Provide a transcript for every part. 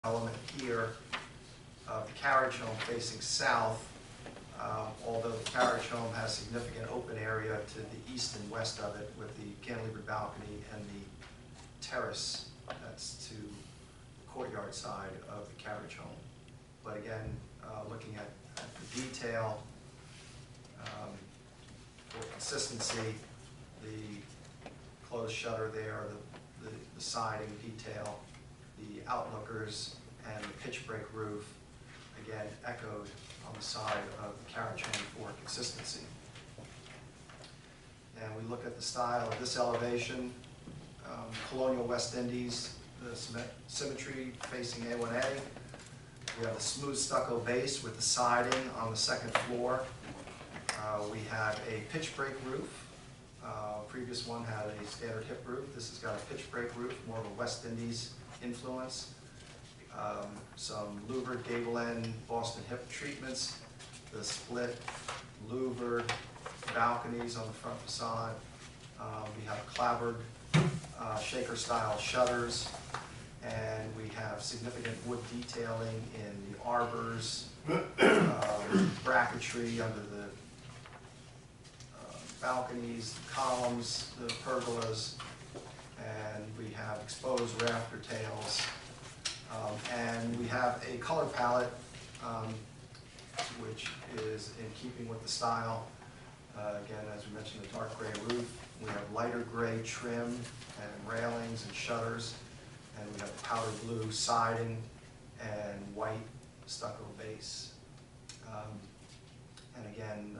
element here of the carriage home facing south, although the carriage home has significant open area to the east and west of it with the cantilevered balcony and the terrace that's to the courtyard side of the carriage home. But again, looking at the detail, for consistency, the closed shutter there, the siding detail, the outlookers, and the pitch break roof, again, echoed on the side of the carriage home for consistency. And we look at the style of this elevation, colonial West Indies, the symmetry facing A1A. We have the smooth stucco base with the siding on the second floor. We have a pitch break roof. Previous one had a standard hip roof. This has got a pitch break roof, more of a West Indies influence. Some louvered gable end Boston hip treatments, the split louvered balconies on the front facade. We have clapboard shaker style shutters, and we have significant wood detailing in the arbors, bracketry under the balconies, the columns, the pergolas, and we have exposed rafter tails. And we have a color palette which is in keeping with the style. Again, as we mentioned, the dark gray roof. We have lighter gray trim and railings and shutters, and we have powder blue siding and white stucco base. And again,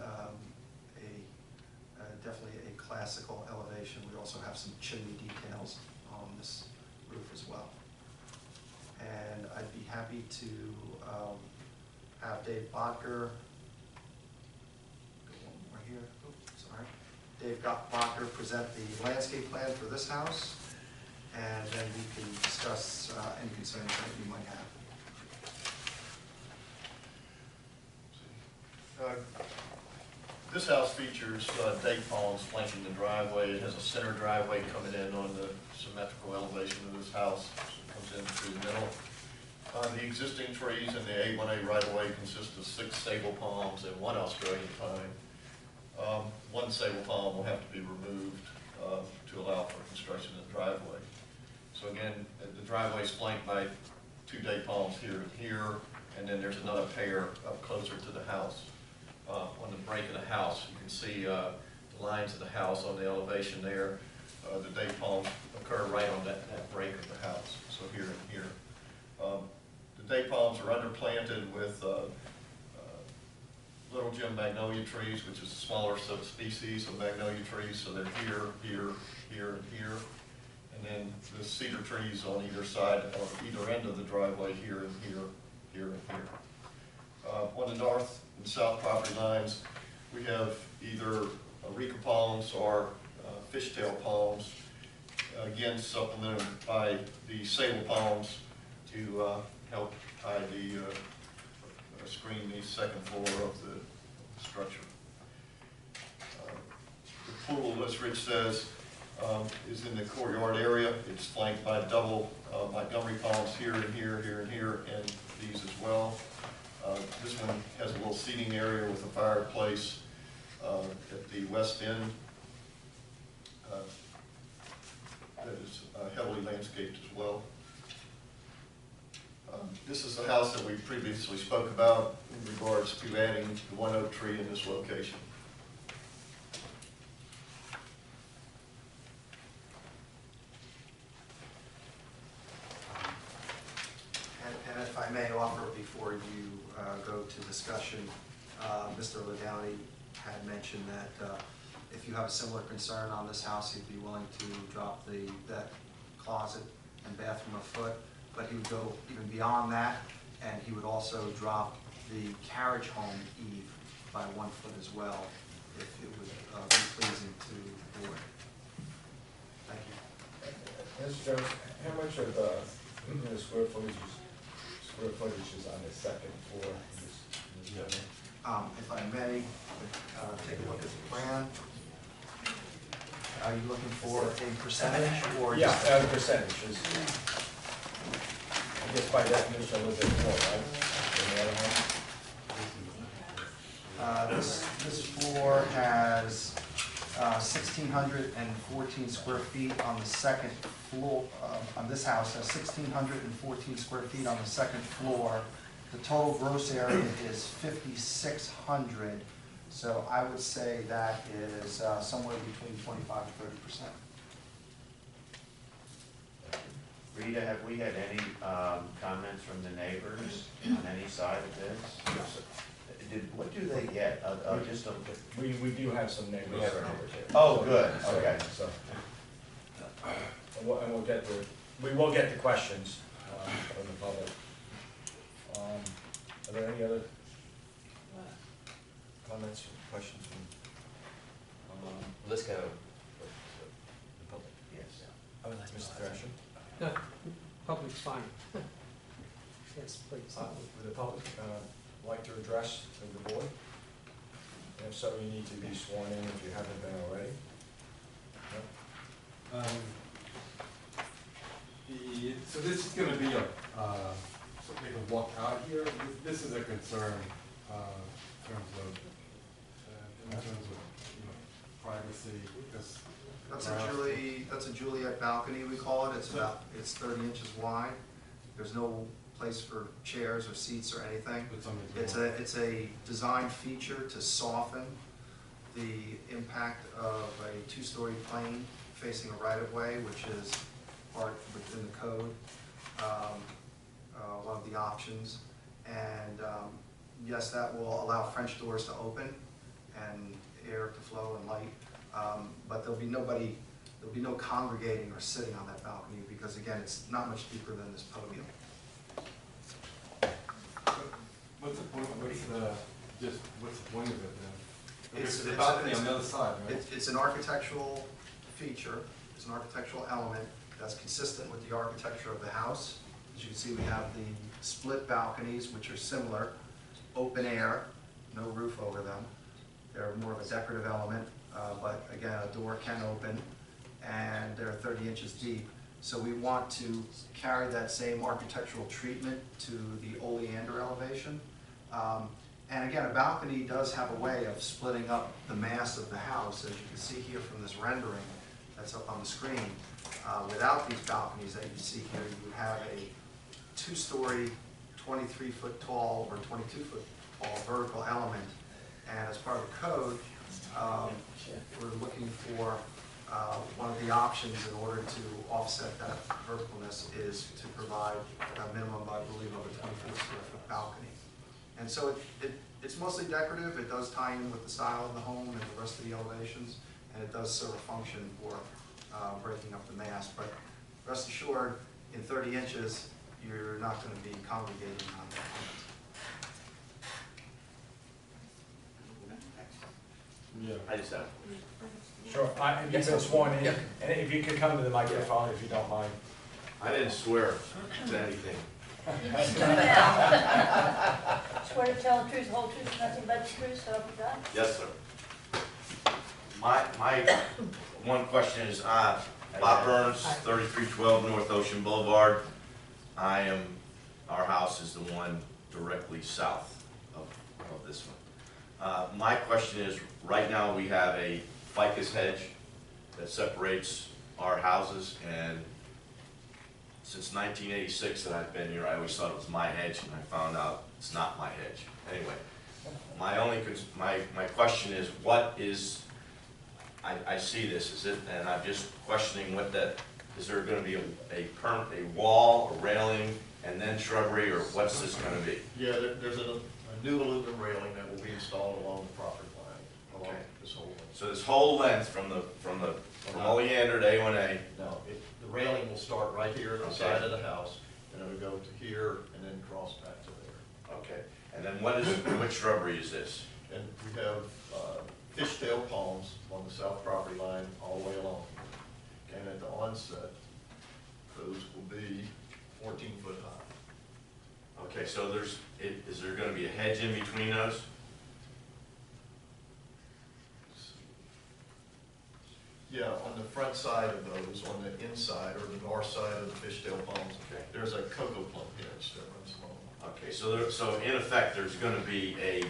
definitely a classical elevation. We also have some chimney details on this roof as well. And I'd be happy to have Dave Bodker, go one more here, oops, sorry. Dave Bodker present the landscape plan for this house, and then we can discuss any concerns that you might have. This house features date palms flanking the driveway. It has a center driveway coming in on the symmetrical elevation of this house. It comes in through the middle. The existing trees in the A1A right-of-way consist of 6 sable palms and 1 Australian pine. One sable palm will have to be removed to allow for construction of the driveway. So again, the driveway is flanked by 2 date palms here and here, and then there's another pair up closer to the house. On the break of the house, you can see the lines of the house on the elevation there. The date palms occur right on that break of the house, so here and here. The date palms are underplanted with little gem magnolia trees, which is a smaller subspecies of magnolia trees, so they're here, here, here, and here. And then the cedar trees on either side, on either end of the driveway, here and here, here and here. On the north and south property lines, we have either areca palms or fishtail palms, again supplemented by the sable palms to help hide the screen the second floor of the structure. The pool, as Rich says, is in the courtyard area. It's flanked by double Montgomery palms here and here, here and here, and these as well. This one has a little seating area with a fireplace at the west end that is heavily landscaped as well. This is the house that we previously spoke about in regards to adding the 1 oak tree in this location. And if I may offer before you go to discussion, Mr. Ladowney had mentioned that if you have a similar concern on this house, he'd be willing to drop that closet and bathroom a foot, but he would go even beyond that, and he would also drop the carriage home eave by 1 foot as well, if it would be pleasing to the board. Thank you. Mr. Jones, how much of the square footage is on the second floor in this building? If I may, take a look at the plan. Are you looking for a percentage or Yeah, just percentages. I guess by definition, a little bit more, right? Than the other one? This floor has 1,614 square feet on the second floor, on this house has 1,614 square feet on the second floor. The total gross area is 5,600, so I would say that is somewhere between 25 to 30%. Rita, have we had any comments from the neighbors on any side of this? What do they get? Just a, We do have some neighbors. We have our neighbors here. So- Oh, good, so- okay. So, and we'll get the, we will get the questions from the public. Are there any other comments, questions from? Let's go with the public. Yes. Oh, that's Mr. Thrasher. No, public's fine. Yes, please. Would the public like to address the board? And if so, you need to be sworn in if you haven't been already. No? So this is gonna be a, so they can walk out here. This is a concern, in terms of, you know, privacy, because. That's a Juliet balcony, we call it. It's 30 inches wide. There's no place for chairs or seats or anything. It's a design feature to soften the impact of a two-story plane facing a right-of-way, which is part within the code, one of the options. And yes, that will allow French doors to open and air to flow and light. But there'll be no congregating or sitting on that balcony because again, it's not much deeper than this podium. What's the point, what's the point of it then? It's- It's the it's- balcony it's- on the other side, right? It's an architectural feature, it's an architectural element that's consistent with the architecture of the house. As you can see, we have the split balconies, which are similar, open air, no roof over them. They're more of a decorative element, but again, a door can open, and they're 30 inches deep. So we want to carry that same architectural treatment to the oleander elevation. And again, a balcony does have a way of splitting up the mass of the house, as you can see here from this rendering that's up on the screen. Without these balconies that you see here, you would have a two-story, 23-foot tall or 22-foot tall vertical element. And as part of the code, we're looking for one of the options in order to offset that verticalness is to provide a minimum, I believe, of a 24-square-foot balcony. And so it's mostly decorative. It does tie in with the style of the home and the rest of the elevations, and it does serve a function for breaking up the mass. But rest assured, in 30 inches, you're not going to be congregating on that. Yeah. I just have. Sure, you've been sworn in, and if you could come to the microphone if you don't mind. I didn't swear to anything. Swear to tell the truth, the whole truth, and nothing but the truth, so help you God? Yes, sir. My one question is, Bob Burns, 3312 North Ocean Boulevard. Our house is the one directly south of this one. My question is, right now we have a ficus hedge that separates our houses, and since 1986 that I've been here, I always thought it was my hedge, and I found out it's not my hedge. Anyway, my question is, what is, I see this, is it, and I'm just questioning what that, is there gonna be a wall, a railing, and then shrubbery, or what's this gonna be? Yeah, there's a new aluminum railing that will be installed along the property line, along Okay. this whole length. So this whole length from Oleander to A1A, Now, the railing will start right here at the side of the house, and it'll go to here, and then cross back to there. okay, and then what shrubbery is this? And we have fishtail palms on the south property line all the way along. And at the onset, those will be 14 foot high. Okay, so is there gonna be a hedge in between those? Yeah, on the front side of those, on the inside or the north side of the fishtail palms, Okay. there's a cocoa plum hedge that runs along. Okay, so in effect, there's gonna be a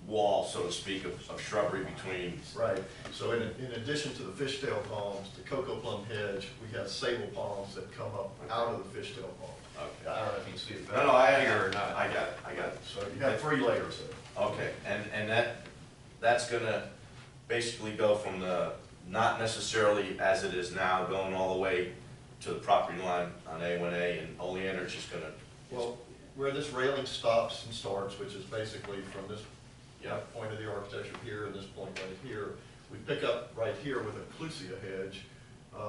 wall, so to speak, of shrubbery between. Right, so in addition to the fishtail palms, the cocoa plum hedge, we have sable palms that come up out of the fishtail palm. Okay. I don't know if you can see it better. No, I Here or not. I got it. So you have 3 layers there. Okay, and that's gonna basically go from the, not necessarily as it is now, going all the way to the property line on A1A, and Oleander's just gonna. Well, where this railing stops and starts, which is basically from this point of the architecture here and this point right here, we pick up right here with a clusia hedge,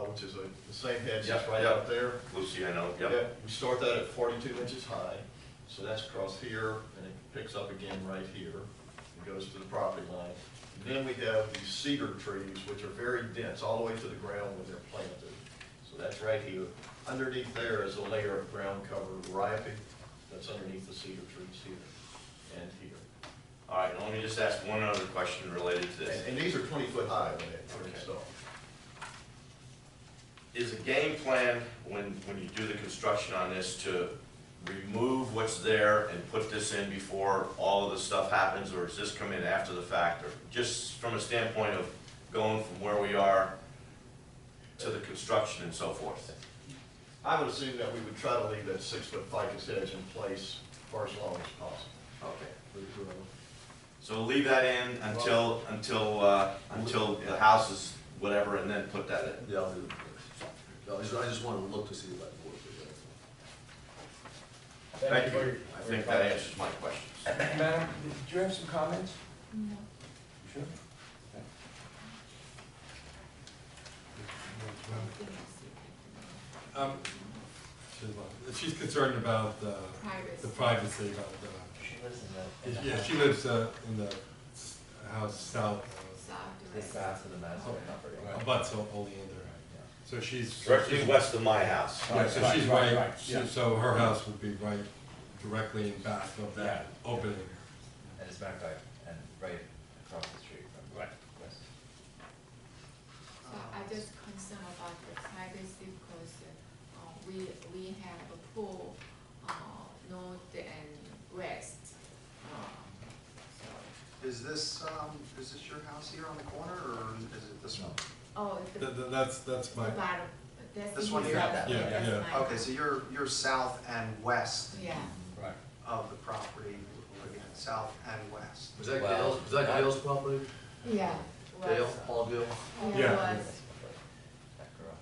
which is the same hedge that's right out there. Lucy, I know, Yeah, yep. we start that at 42 inches high, so that's across here, and it picks up again right here, and goes to the property line. And then we have these cedar trees, which are very dense, all the way to the ground when they're planted. So that's right here. Underneath there is a layer of ground cover ripey, that's underneath the cedar trees here and here. All right, let me just ask one other question related to this. And these are 20 foot high when they're Okay. installed. Is a game plan, when you do the construction on this, to remove what's there and put this in before all of the stuff happens, or does this come in after the fact? Or just from a standpoint of going from where we are to the construction and so forth? I would assume that we would try to leave that 6 foot ficus hedge in place for as long as possible. Okay. So leave that in until the house is whatever, and then put that in? Yeah, I'll do it. I just wanted to look to see if I can work with that. Thank you. I think that answers my questions. Madam, did you have some comments? No. Sure. She's concerned about the privacy, about She lives in the. yeah, she lives in the house south, The south of the master property. abuts Oleander. So she's. Directly west of my house. Yeah, so she's right, so her house would be right directly in back of that opening. And it's back by, and right across the street from. Right. West. So I just concerned about the privacy because we have a pool north and west. So, Is this your house here on the corner, or is it this one? oh, That's my, the bottom, that's This his one here? house. Yeah, That's yeah. my Okay, so you're south and west Yeah. Right. of the property, again, south and west. Was that Well, Gail's, was that Gail's property? Yeah. Gail, was. Paul Gail? Yeah. Was. That garage.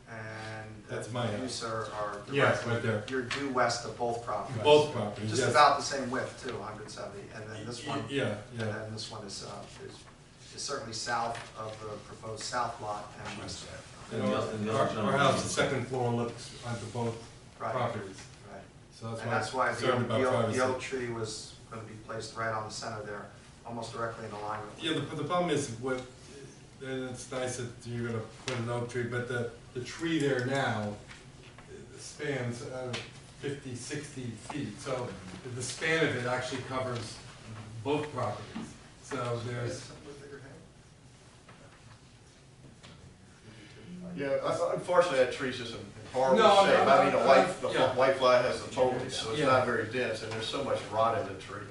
And That's my you, house. sir, are Yes, directly, right there. you're due west of both properties. Both properties, Just yes. about the same width too, 170, and then this one, Yeah, and yeah. then this one is certainly south of the proposed south lot and west of it. You know, our house, the second floor looks onto both Right, properties, right. so And that's that's why why I'm concerned about the privacy. oak tree was gonna be placed right on the center there, almost directly in alignment. Yeah, the problem is what, and it's nice that you're gonna put an oak tree, but the tree there now spans 50, 60 feet. So the span of it actually covers both properties. So there's, Yeah, unfortunately, that tree's just in horrible No, shape. I mean, the yeah. white fly has the foliage, so it's Yeah. not very dense, and there's so much rot in the tree.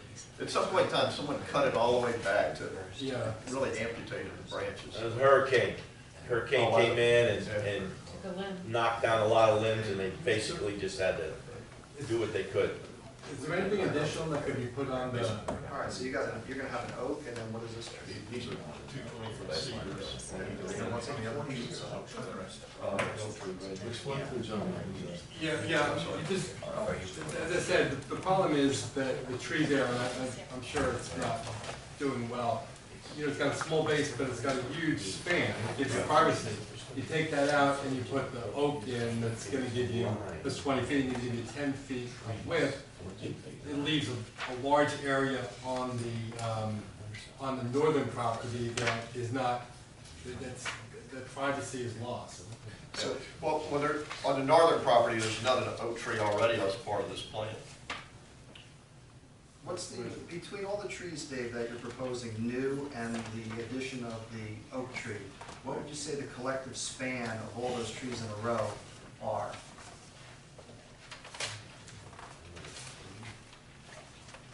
At some point in time, someone cut it all the way back to yeah. really amputated the branches. It was a hurricane. Hurricane came in and Took a limb. knocked down a lot of limbs, and they basically just had to do what they could. Is there anything additional that could be put on the? All right, so you're gonna have an oak, and then what is this tree? These are 220-foot cedars. And what's on the other piece? Explain to the gentleman. Yeah, you just, as I said, the problem is that the tree there, and I'm sure it's not doing well. You know, it's got a small base, but it's got a huge span, it gives you privacy. You take that out and you put the oak in, that's gonna give you, this 20 feet, and give you 10 feet of width. It leaves a large area on the northern property that is not, that privacy is lost. So, well, on the northern property, there's another oak tree already as part of this plan. What's the, between all the trees, Dave, that you're proposing new and the addition of the oak tree, what would you say the collective span of all those trees in a row are?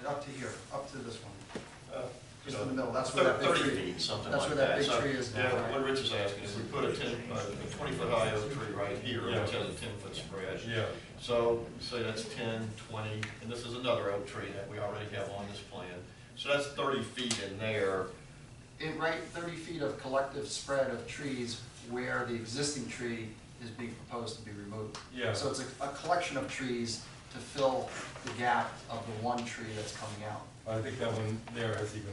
Up to here, up to this one, just in the middle, that's where that big 30 tree, feet, something that's like where that that. big So, tree is yeah, now, what right? Rich is asking is we put a 20-foot high oak tree right here, Yeah. which has a 10-foot spread. Yeah. So, say that's 10, 20, and this is another oak tree that we already have on this plan. So that's 30 feet in there. In right 30 feet of collective spread of trees where the existing tree is being proposed to be removed. Yeah. So it's a collection of trees to fill the gap of the one tree that's coming out. I think that one there has even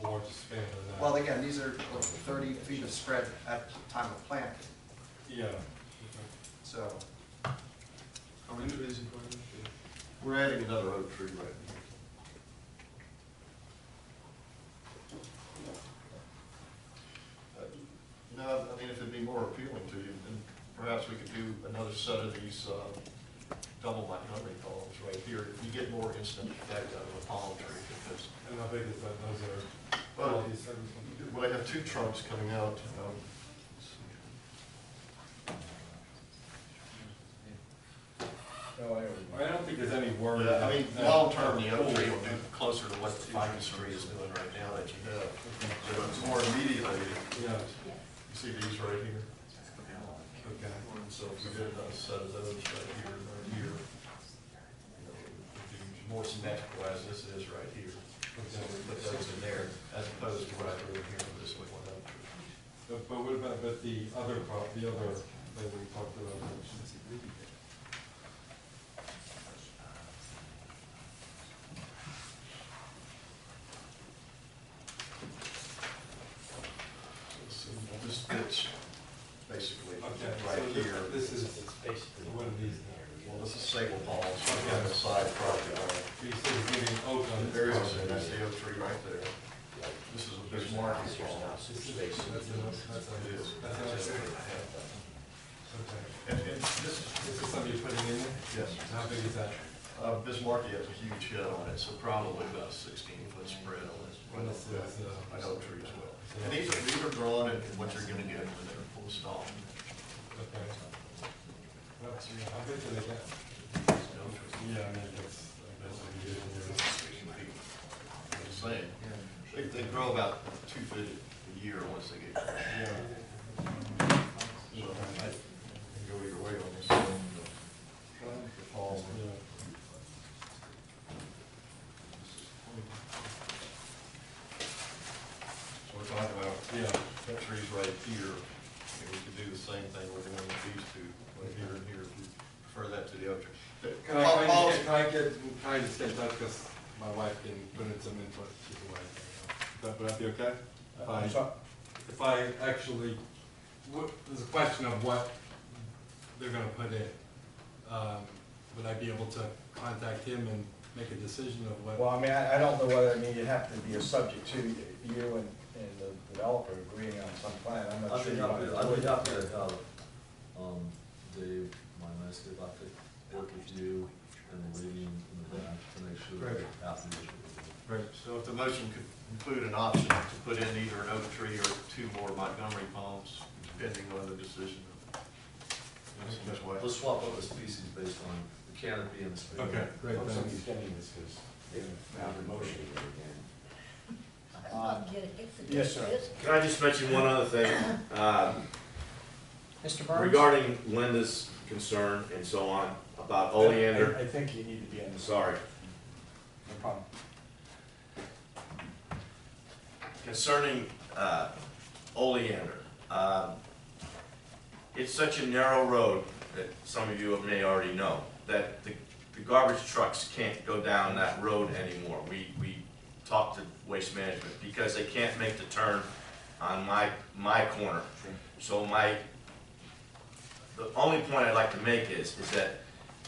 a larger span than that. Well, again, these are 30 feet of spread at time of planting, Yeah. so. How many trees in front of it? We're adding another oak tree right here. No, I mean, if it'd be more appealing to you, then perhaps we could do another set of these double Montgomery palms right here. You get more instant effect out of a palm tree because, And how big is that? Those are, well, these 7 well, I have two trunks coming out. No, I don't think there's any worry. Yeah, I mean, that- long-term, the oak tree will do closer to what the ficus tree is doing right now that you have. So it's more immediately, Yeah, you see these right here? okay. So if we did a set of those right here and right here, you know, it would be more symmetrical as this is right here. So we put those in there as opposed to what I drew in here for this one oak tree. But what about, the other the other thing we talked about? So this fits basically Okay, right so here. this is basically one of these. Well, this is sable palms on the side property line. So you said it's getting oak on this. There is, property. and that's the oak tree right there. This is a Bismarck palm. That's It is. That's okay. And this, This is something you're putting in there? yes, How big is that? Bismarck has a huge head on it, so probably about a 16-foot spread on it. When this is, I know tree as well. And these are drawn and what you're gonna get when they're full stall. Okay. Well, yeah, how big do they get? Yeah, I mean, that's what you get in there. I'm saying, they grow about 2 feet a year once they get. Yeah. So I can go either way on this. Palm. Yeah. So we're talking about Yeah. that tree's right here, and we could do the same thing with one of these two, one here and here, if you prefer that to the other tree. Can I just get in touch, because my wife can put in some input, she's away. Would that be okay? If I actually, there's a question of what they're gonna put in. Would I be able to contact him and make a decision of what? Well, I mean, I don't know whether, I mean, you'd have to be a subject to you and the developer agreeing on some plan, I'm not I'd sure. be you want happy, to I'd do be it. happy to have, Dave, my landscape architect, work with you and Lee in the back to make sure that Right. after the issue. Right, so if the motion could include an option to put in either an oak tree or 2 more Montgomery palms, depending on the decision of Ms. White. Let's swap out the species based on the canopy and the space. Okay, great, thanks. getting this, because they found the motion again. I'm not getting it. Yes, sir. Can I just mention one other thing? Mr. Burns? Regarding Linda's concern and so on about oleander, I think you need to be on the. sorry, No problem. concerning oleander. It's such a narrow road that some of you may already know, that the garbage trucks can't go down that road anymore. We talked to Waste Management because they can't make the turn on my corner. So the only point I'd like to make is that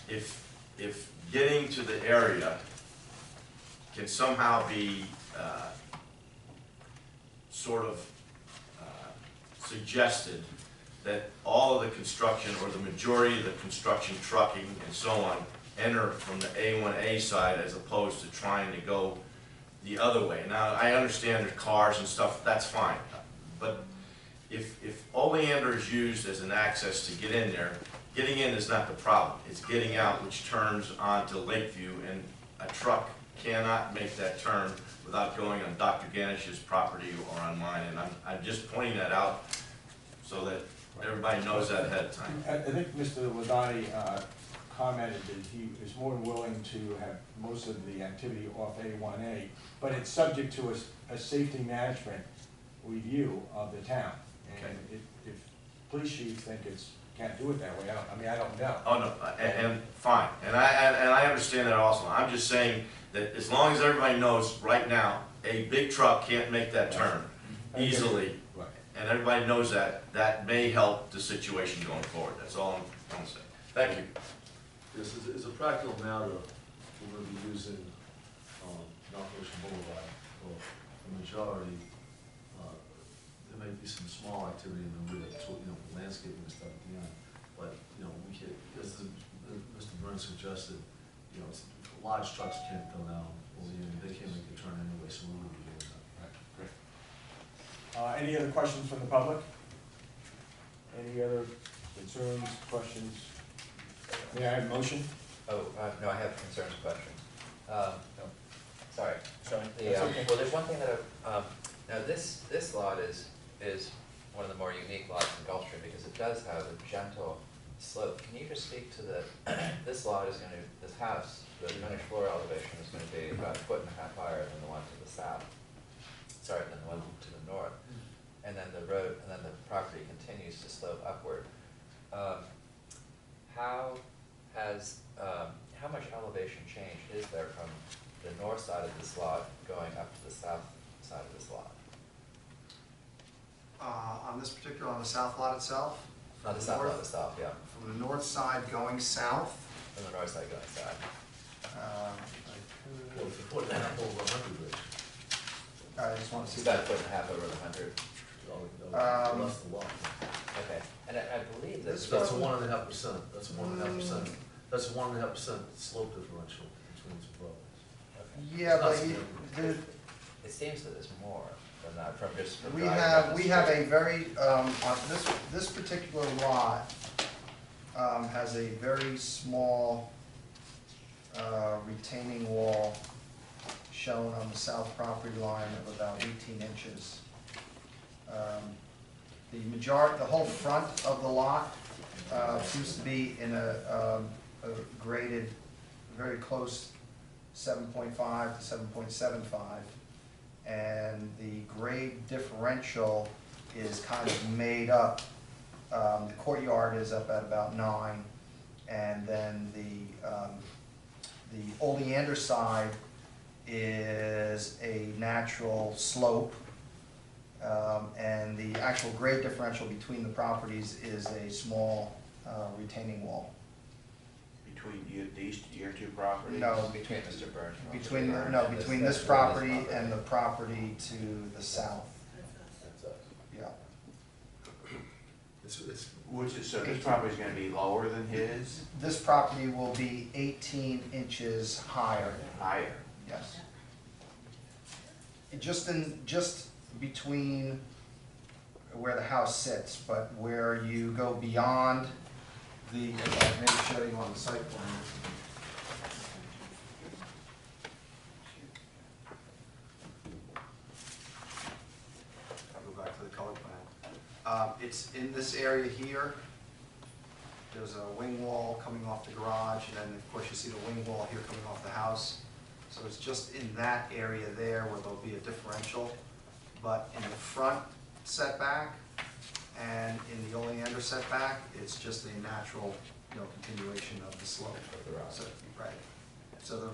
if getting to the area can somehow be sort of suggested that all of the construction or the majority of the construction trucking and so on enter from the A1A side as opposed to trying to go the other way. Now, I understand there's cars and stuff, that's fine, but if Oleander is used as an access to get in there, getting in is not the problem. It's getting out, which turns onto Lakeview, and a truck cannot make that turn without going on Dr. Ganish's property or on mine, and I'm just pointing that out so that everybody knows that ahead of time. I think Mr. Ladani commented that he is more than willing to have most of the activity off A1A, but it's subject to a safety management review of the town. And if police chiefs think can't do it that way, I don't know. Oh, no, and fine, and I understand that also. I'm just saying that as long as everybody knows right now, a big truck can't make that turn easily, Right. and everybody knows that, that may help the situation going forward. That's all I'm saying. Thank you. This is a practical matter, we're gonna be using, North Ocean Boulevard for the majority. There may be some small activity in the rear, landscaping and stuff at the end, but, we can't, as Mr. Burns suggested, large trucks can't go down, they can't make the turn anyway, so we wouldn't be doing that. Right, great. Any other questions from the public? Any other concerns, questions? May I have a motion? Oh, no, I have concerns, questions. Sorry. Sorry. Well, there's one thing that, now this lot is one of the more unique lots in Gulf Stream because it does have a gentle slope. Can you just speak to this lot is this house, the finished floor elevation is going to be about 1.5 feet higher than the one to the south. Sorry, than the one to the north. And then the road, and then the property continues to slope upward. How much elevation change is there from the north side of this lot going up to the south side of this lot? On this particular, on the south lot itself? Not the south lot itself, yeah. From the north side going south, From the north side going south. Well, if you put it up over 100, Rich, I just want to see It's about that. 1.5 over the 100. that's the lot. Okay, and I believe that. This That's a 1.5%, that's a 1.5%, that's a 1.5% slope differential between the two properties. Yeah, It's not but significant. It seems that there's more than that from just. from we driving have, down the we have street. a very, on this particular lot, has a very small, retaining wall shown on the south property line of about 18 inches. The whole front of the lot, seems to be in a graded, very close 7.5 to 7.75. And the grade differential is kind of made up. The courtyard is up at about 9, and then the Oleander side is a natural slope, and the actual grade differential between the properties is a small retaining wall. Between your two properties? No, Between Mr. Burns. and between, Mr. Burns no, and between this and property and the property to the south, That's us. yeah. It's, So this property's gonna be lower than his, This property will be 18 inches higher, higher? yes. Just between where the house sits, but where you go beyond the, maybe show you on the site plan. I'll go back to the color plan. It's in this area here. There's a wing wall coming off the garage, and then of course you see the wing wall here coming off the house. So it's just in that area there where there'll be a differential. But in the front setback and in the Oleander setback, it's just a natural, continuation of the slope. So, right. So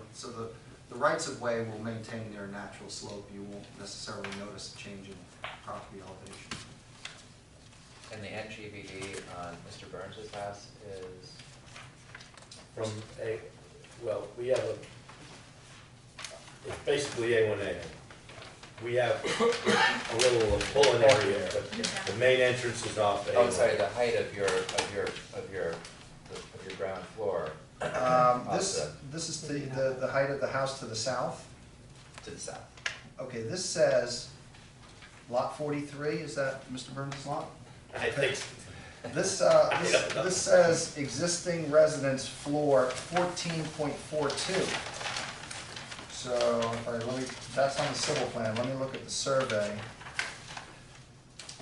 the rights of way will maintain their natural slope. You won't necessarily notice a change in property elevation. And the NGVD on Mr. Burns's house is? From we have it's basically A1A. We have a little pulling area, but the main entrance is off A1. Oh, sorry, the height of your ground floor This is the height of the house to the south. To the south. Okay, this says lot 43, is that Mr. Burns' lot? I think, This says existing residence floor 14.42. So, that's on the civil plan, let me look at the survey.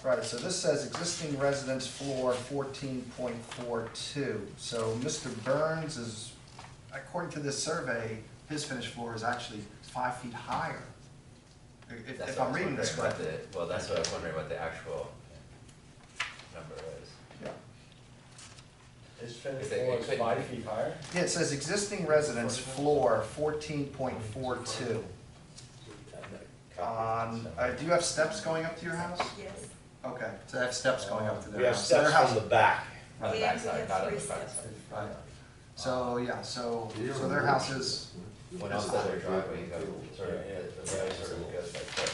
Right, so this says existing residence floor 14.42. So Mr. Burns is, according to this survey, his finished floor is actually 5 feet higher. That's If what I I'm was reading this wondering what correctly. Well, that's what I was wondering what the actual number is. Yeah. His finished If it- floor it is couldn't 5 be- feet higher? Yeah, it says existing residence floor 14.42. Do you have steps going up to your house? Yes. Okay, so they have steps going up to we their have house. So their steps house- from the back. On the Yeah, back we side, have not on the 3 front steps. side. Right. So, yeah, so their house is, When else does their driveway, you go sort of, the road sort of goes like this.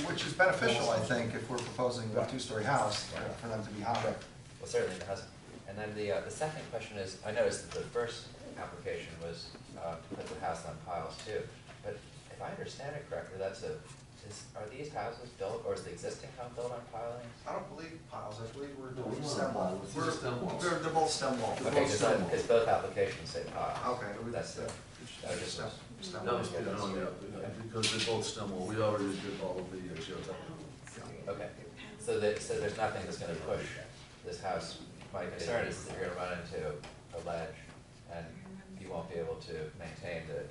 which is beneficial, I think, if we're proposing a 2-story house, for them to be higher. Well, certainly it has. And then the second question is, I noticed that the first application was to put the house on piles too. But if I understand it correctly, are these houses built, or is the existing home built on pilings? I don't believe piles, I believe we're No, doing we're stem not wall. piles, these are stem walls. They're both stem wall. They're Okay, both stone wall. because both applications say pile. Okay. That's the, that was just Stem- was- stem No, wall. because they're both stem wall, we already did all of the geotechnical. okay. So there's nothing that's gonna push this house. My concern is that you're gonna run into a ledge and you won't be able to maintain the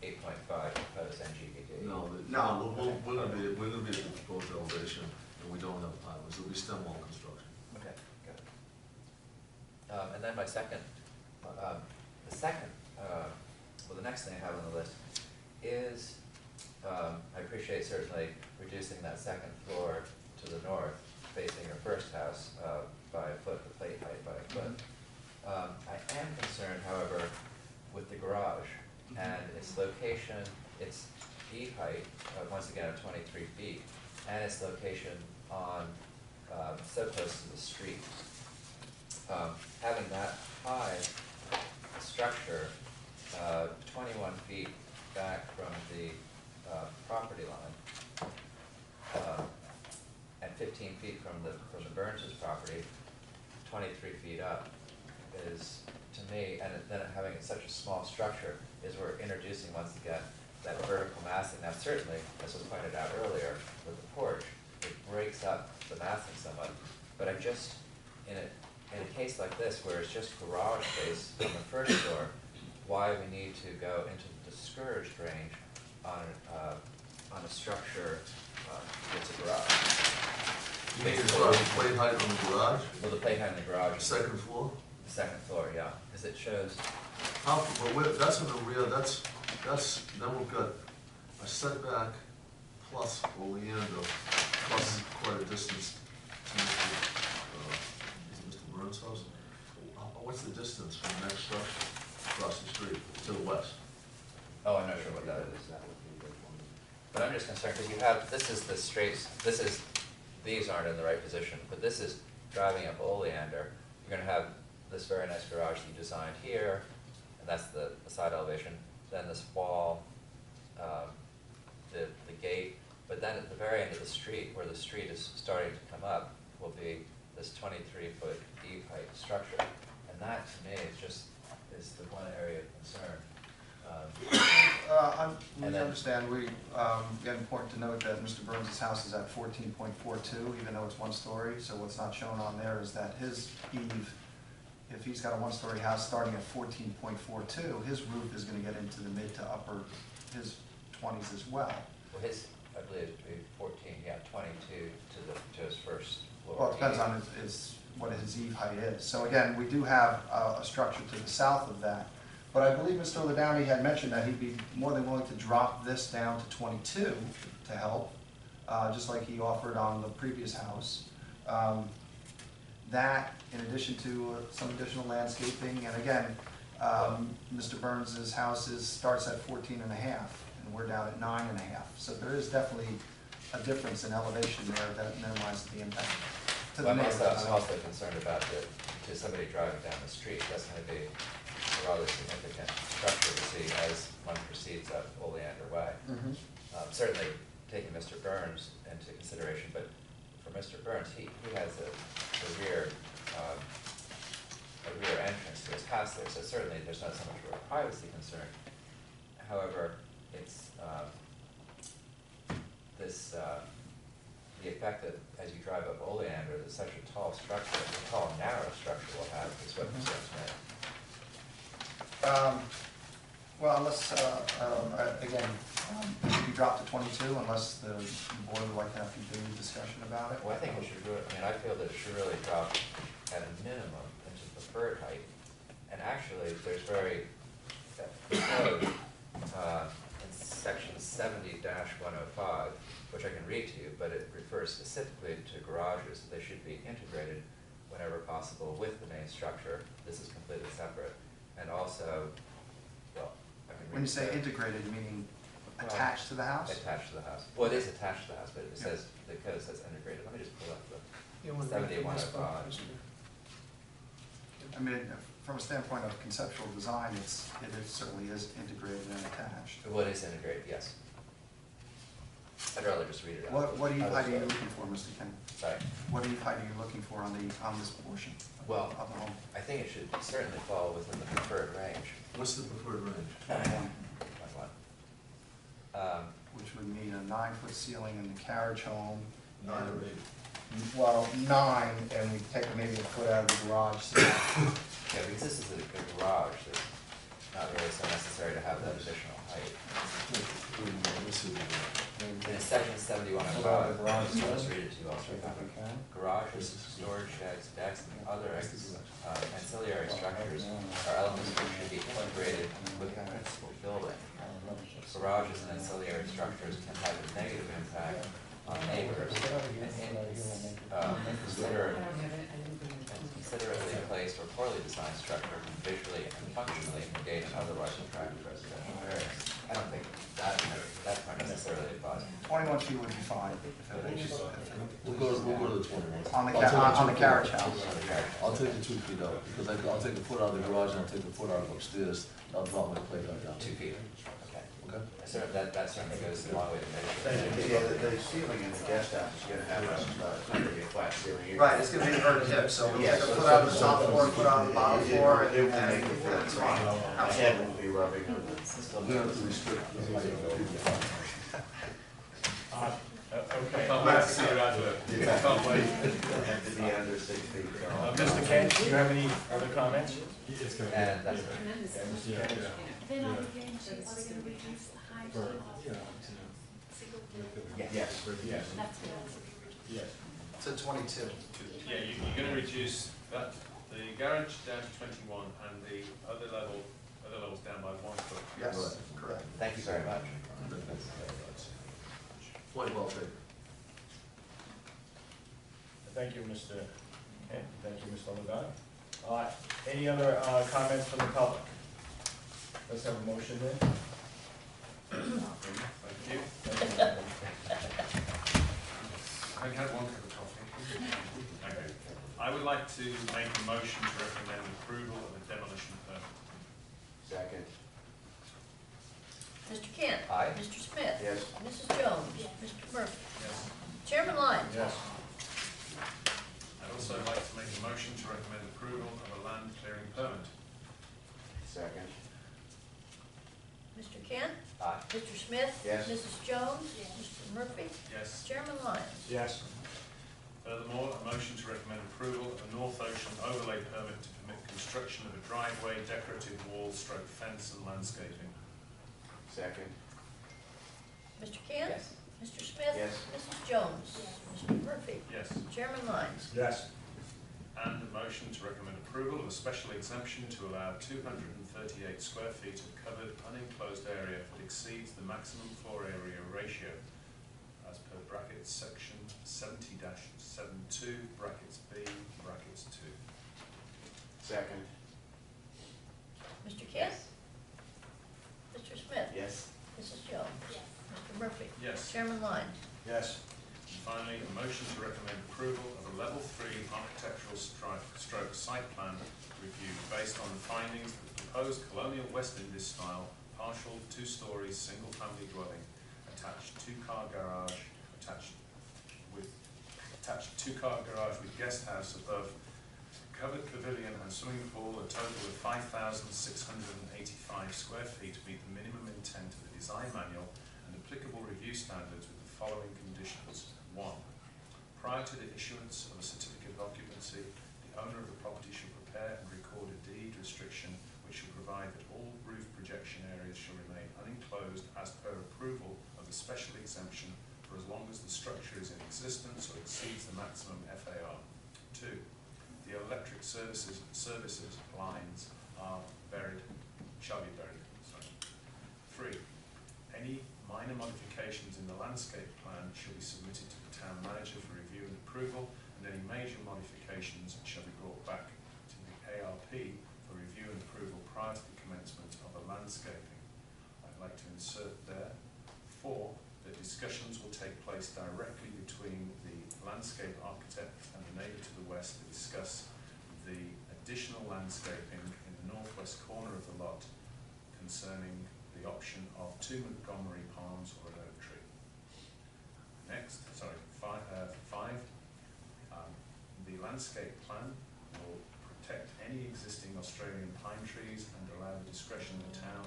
8.5 proposed NGVD. No, No. we're gonna be at the proposed elevation, and we don't have pilings, it'll be stem wall construction. Okay, got it. And then my second, the next thing I have on the list is, I appreciate certainly reducing that second floor to the north, facing your first house, by a foot, the plate height by a foot. I am concerned, however, with the garage and its location, its E height, once again of 23 feet, and its location on, so close to the street. Having that high structure, 21 feet back from the property line, and 15 feet from the Burns' property, 23 feet up is, to me, and then having such a small structure, is we're introducing once again that vertical massing. Now certainly, as was pointed out earlier with the porch, it breaks up the massing somewhat, but I just, in a case like this where it's just garage space on the first floor, why we need to go into the discouraged range on a structure that's a garage. You mean as far as plate height on the garage, Well, the plate height in the garage is second floor? the second floor, yeah, because it shows, That's in the rear, then we've got a setback plus oleander, plus quite a distance to Mr. Burns' house. What's the distance from the next structure across the street to the west? oh, I'm not sure what that is. But I'm just concerned, because you have, this is the straight, these aren't in the right position, but this is driving up Oleander. You're gonna have this very nice garage that you designed here, and that's the side elevation, then this wall, the gate, but then at the very end of the street, where the street is starting to come up, will be this 23-foot eve height structure. And that, to me, is the one area of concern. We And then- understand, again, important to note that Mr. Burns' house is at 14.42, even though it's 1 story, so what's not shown on there is that his eave, if he's got a 1-story house starting at 14.42, his roof is gonna get into the mid to upper, his 20s as well. Well, his, I believe, it'd be 14, yeah, 22 to his first floor. Well, it depends on what his eave height is. So again, we do have a structure to the south of that. But I believe Mr. Ladowney had mentioned that he'd be more than willing to drop this down to 22 to help, just like he offered on the previous house. That, in addition to some additional landscaping, and again, Mr. Burns' house starts at 14 and a half, and we're down at 9 and a half. So there is definitely a difference in elevation there that minimizes the impact to the Well, neighbors. I'm also concerned about to somebody driving down the street, that's gonna be a rather significant structure to see as one proceeds up Oleander Way. Certainly taking Mr. Burns into consideration, but for Mr. Burns, he has a rear entrance to his house there, so certainly there's not so much of a privacy concern. However, it's the effect that as you drive up Oleander, that such a tall structure, a tall, narrow structure will have is what concerns me. Well, unless, again, you drop to 22 unless the board would like to have continued discussion about it. Well, I think it should really, I mean, I feel that it should really drop at a minimum into preferred height. And actually, there's very, in section 70-105, which I can read to you, but it refers specifically to garages. They should be integrated whenever possible with the main structure. This is completely separate. And also, well, I can read. When you say integrated, meaning attached to the house? Attached to the house. Well, it is attached to the house, but it says, the code says integrated. Let me just pull up the You want to read from this book, 7105. Mr. I mean, from a standpoint of conceptual design, it certainly is integrated and attached. Well, it is integrated, yes. I'd rather just read it out. What height are you looking for, Mr. Ken? Sorry. What height are you looking for on this portion of Well, of the home? I think it should certainly fall within the preferred range. What's the preferred range? 21, Like what? which would mean a 9-foot ceiling in the carriage home. 9 or 8? Well, 9, and we take maybe a foot out of the garage. So Yeah, because this is a garage, it's not really so necessary to have that additional height. In section 7105, I'll just read it to you also. Garages, storage sheds, decks, and other ancillary structures are elements which should be integrated with the principal building. Garages and ancillary structures can have a negative impact on neighbors and inconsiderately placed or poorly designed structure can visually and functionally negate an otherwise attractive residential area. I don't think that part necessarily applies. 21 feet would be fine. We'll go to the 21. On the carriage house. I'll take the 2 feet out, because I'll take a foot out of the garage and I'll take a foot out of upstairs. I'll drop my playground down. 2 feet. Okay. Okay? That certainly goes a long way to measure. Yeah, the ceiling in the guest house is gonna have it's not gonna be a flat ceiling. Right, it's going to be inverted hip, so we'll take a foot out of the top floor, foot out of the bottom floor, and it's fine. My head will be rubbing on the. We have to restrict. I can't wait to see your advert. I can't wait. Have to be under 6 feet tall. Mr. Kent, do you have any other comments? And that's it. Then are we going to reduce the height of single Yes. Yes. That's what Yes. To 22. Yeah, you're going to reduce that, the garage down to 21 and the other levels down by 1 foot. Yes, correct. Thank you very much. Point well taken. Thank you, Mr. Kent. Thank you, Mr. Logano. Any other comments from the public? Let's have a motion then. Thank you. I had one cup of coffee. Okay. I would like to make a motion to recommend approval of a demolition permit. Second. Mr. Kent? Aye. Mr. Smith? Yes. Mrs. Jones? Mr. Murphy? Yes. Chairman Lyons? Yes. I'd also like to make a motion to recommend approval of a land clearing permit. Second. Mr. Kent? Aye. Mr. Smith? Yes. Mrs. Jones? Mr. Murphy? Yes. Chairman Lyons? Yes. Furthermore, a motion to recommend approval of a North Ocean overlay permit to permit construction of a driveway, decorative wall, stroke fence and landscaping. Second. Mr. Kent? Yes. Mr. Smith? Yes. Mrs. Jones? Mr. Murphy? Yes. Chairman Lyons? Yes. And a motion to recommend approval of a special exemption to allow 238 square feet of covered unenclosed area that exceeds the maximum floor area ratio as per brackets section 70-72 brackets B brackets 2. Second. Mr. Kent? Mr. Smith? Yes. Mrs. Jones? Mr. Murphy? Yes. Chairman Lyons? Yes. And finally, a motion to recommend approval of a level 3 architectural stroke site plan review based on the findings that the proposed colonial West Indies style, partial 2 stories, single family dwelling, attached 2-car garage, attached 2-car garage with guest house above, covered pavilion and swimming pool, a total of 5,685 square feet, meet the minimum intent of the design manual and applicable review standards with the following conditions. 1. Prior to the issuance of a certificate of occupancy, the owner of the property should prepare and record a deed restriction which should provide that all roof projection areas shall remain unenclosed as per approval of the special exemption for as long as the structure is in existence or exceeds the maximum FAR. 2. The electric services lines are shall be buried. 3. Any minor modifications in the landscape plan shall be submitted to the town manager for review and approval, and any major modifications shall be brought back to the ARP for review and approval prior to the commencement of a landscaping. I'd like to insert there. 4. That discussions will take place directly between the landscape architect and the neighbour to the west to discuss the additional landscaping in the northwest corner of the lot concerning the option of 2 Montgomery palms or an oak tree. Next, 5. The landscape plan will protect any existing Australian pine trees and allow the discretion of the town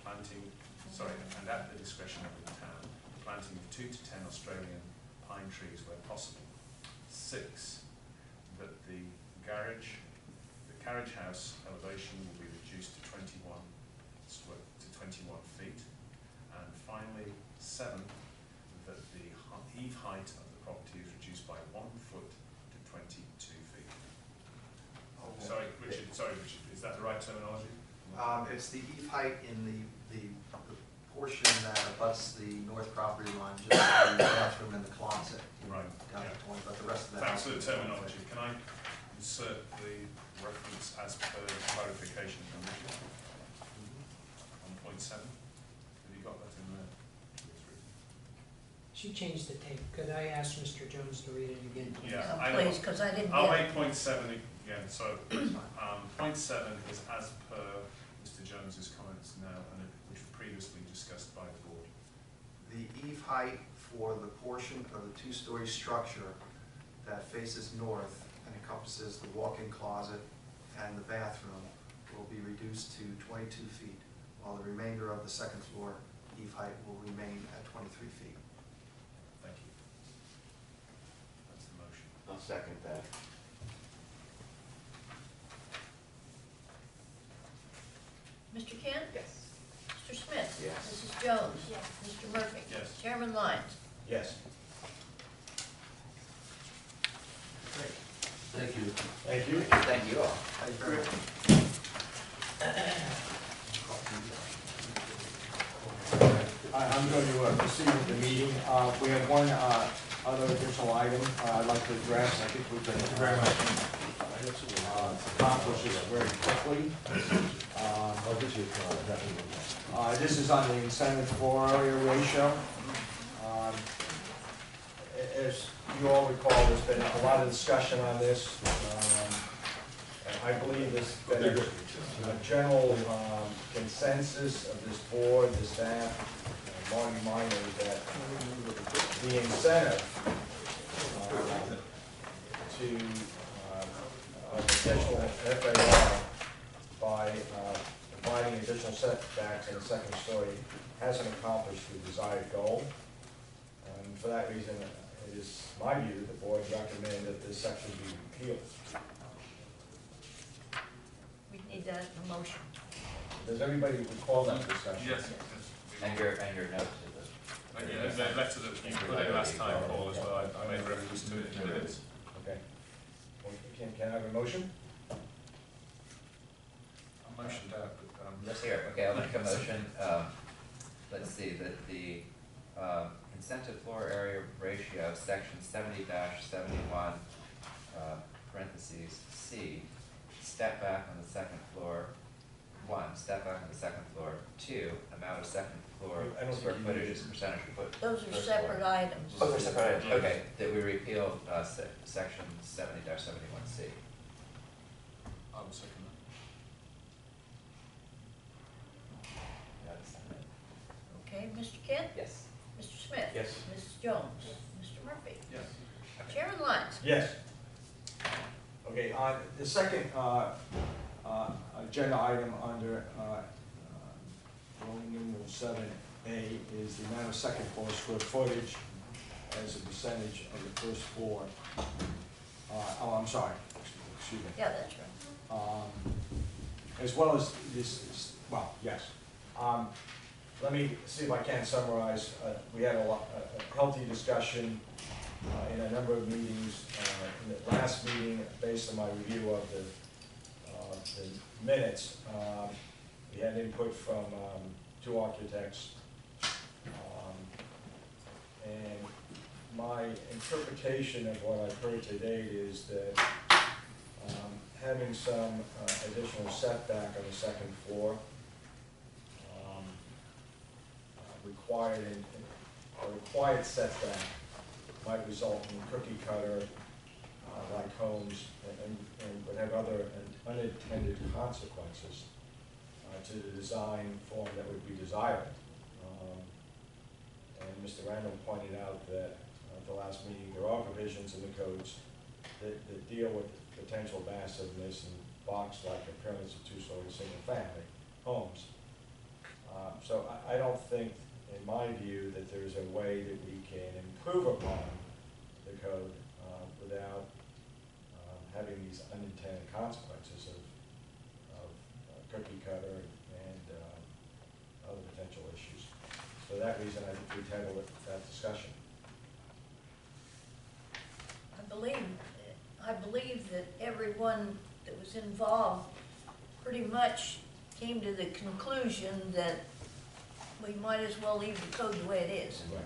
and at the discretion of the town, planting of 2 to 10 Australian pine trees where possible. 6. That the carriage house elevation will be reduced to 21 feet. And finally, 7. That the eave height of the property is reduced by 1 foot to 22 feet. Sorry, Richard, is that the right terminology? It's the eave height in the portion that abuts the north property line, just the bathroom and the closet. Right. Down to 20, but the rest of the Thanks house for the is terminology. Can I insert the reference as per clarification from Richard? On point 7? Have you got that in there? She changed the tape. Could I ask Mr. Jones to read it again, please? Yeah, Please, because I didn't I'll get it. make point 7 again. So, point 7 is as per Mr. Jones's comments now, and which were previously discussed by the board. The eave height for the portion of the 2-story structure that faces north and encompasses the walk-in closet and the bathroom will be reduced to 22 feet, while the remainder of the second floor eave height will remain at 23 feet. Thank you. That's the motion. I'll second that. Mr. Kent? Yes. Mr. Smith? Yes. Mrs. Jones? Yes. Mr. Murphy? Yes. Chairman Lyons? Yes. Thank you. Thank you. Thank you all. Thank you very much. I'm going to proceed with the meeting. We have one other additional item I'd like to address. I think we can very much accomplish this very quickly. I'll get you a card. This is on the incentive floor area ratio. As you all recall, there's been a lot of discussion on this. And I believe there's been a general consensus of this board, the staff, among minors, that the incentive to additional FAR by providing additional setbacks in the second story hasn't accomplished the desired goal. And for that reason, it is my view that the board recommend that this section be repealed. We need that in a motion. Does everybody recall that discussion? Yes. And your note to the. And the letter that you put in last time, Paul, as well, I made reference to it in the minutes. Okay. Can I have a motion? I motioned out, but, Let's hear it. Okay, I'll make a motion. Let's see, that the incentive floor area ratio, section 70-71, parentheses C, step back on the second floor, 1, step back on the second floor, 2, amount of second floor I don't square think you footage need is percentage of foot. Those are first separate floor. items. Oh, they're separate. Okay, that we repeal section 70-71C. I will second that. Mr. Kent? Yes. Mr. Smith? Yes. Mrs. Jones? Mr. Murphy? Yes. Chairman Lyons? Yes. Okay, the second agenda item under Roman numeral 7A is the amount of second floor square footage as a percentage of the first floor. Oh, I'm sorry, excuse me. Yeah, that's right. As well as this, well, yes. Let me see if I can summarize. We had a healthy discussion in a number of meetings. In the last meeting, based on my review of the minutes, we had input from 2 architects. And my interpretation of what I've heard to date is that having some additional setback on the second floor required setback might result in cookie cutter like homes and would have other unintended consequences to the design form that would be desired. And Mr. Randall pointed out that at the last meeting, there are provisions in the codes that deal with potential massiveness and box-like appearance of two-story single-family homes. So I don't think, in my view, that there's a way that we can improve upon the code without having these unintended consequences of cookie cutter and other potential issues. For that reason, I think we table that discussion. I believe that everyone that was involved pretty much came to the conclusion that we might as well leave the code the way it is. Right.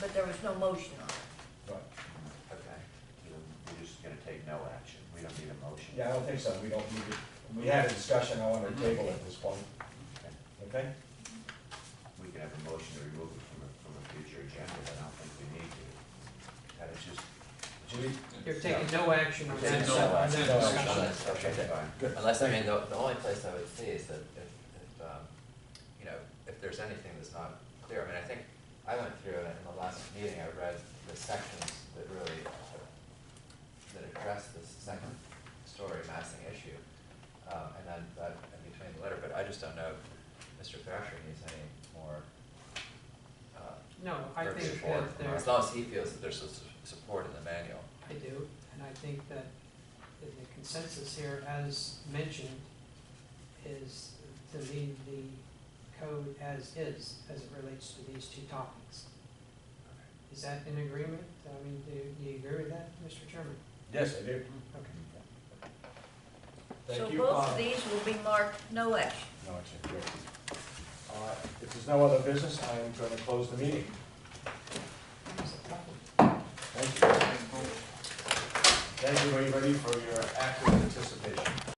But there was no motion on it. Right. Okay, we're just gonna take no action, we don't need a motion. Yeah, I don't think so. We don't need it. We had a discussion, I want to table at this point. Okay? We can have a motion to remove it from a future agenda, but I don't think we need to. That is just. You're taking no action on that, Taking no on action. that No discussion. action. Unless, okay, Okay, fine. Good. unless, I Thank mean, the only place I would see is that if you know, if there's anything that's not clear, I mean, I think, I went through it in the last meeting, I read the sections that really, that address this second story massing issue, and then that, in between the letter, but I just don't know if Mr. Thrasher needs any more, No, I verbiage think for it, that there, as long as he feels that there's support in the manual. I do, and I think that the consensus here, as mentioned, is to leave the code as is, as it relates to these 2 topics. Is that in agreement? I mean, do you agree with that, Mr. Chairman? Yes, I do. Okay. Thank So you. both of these will be marked no action. No action, great. If there's no other business, I am going to close the meeting. Thank you. Thank you, everybody, for your active participation.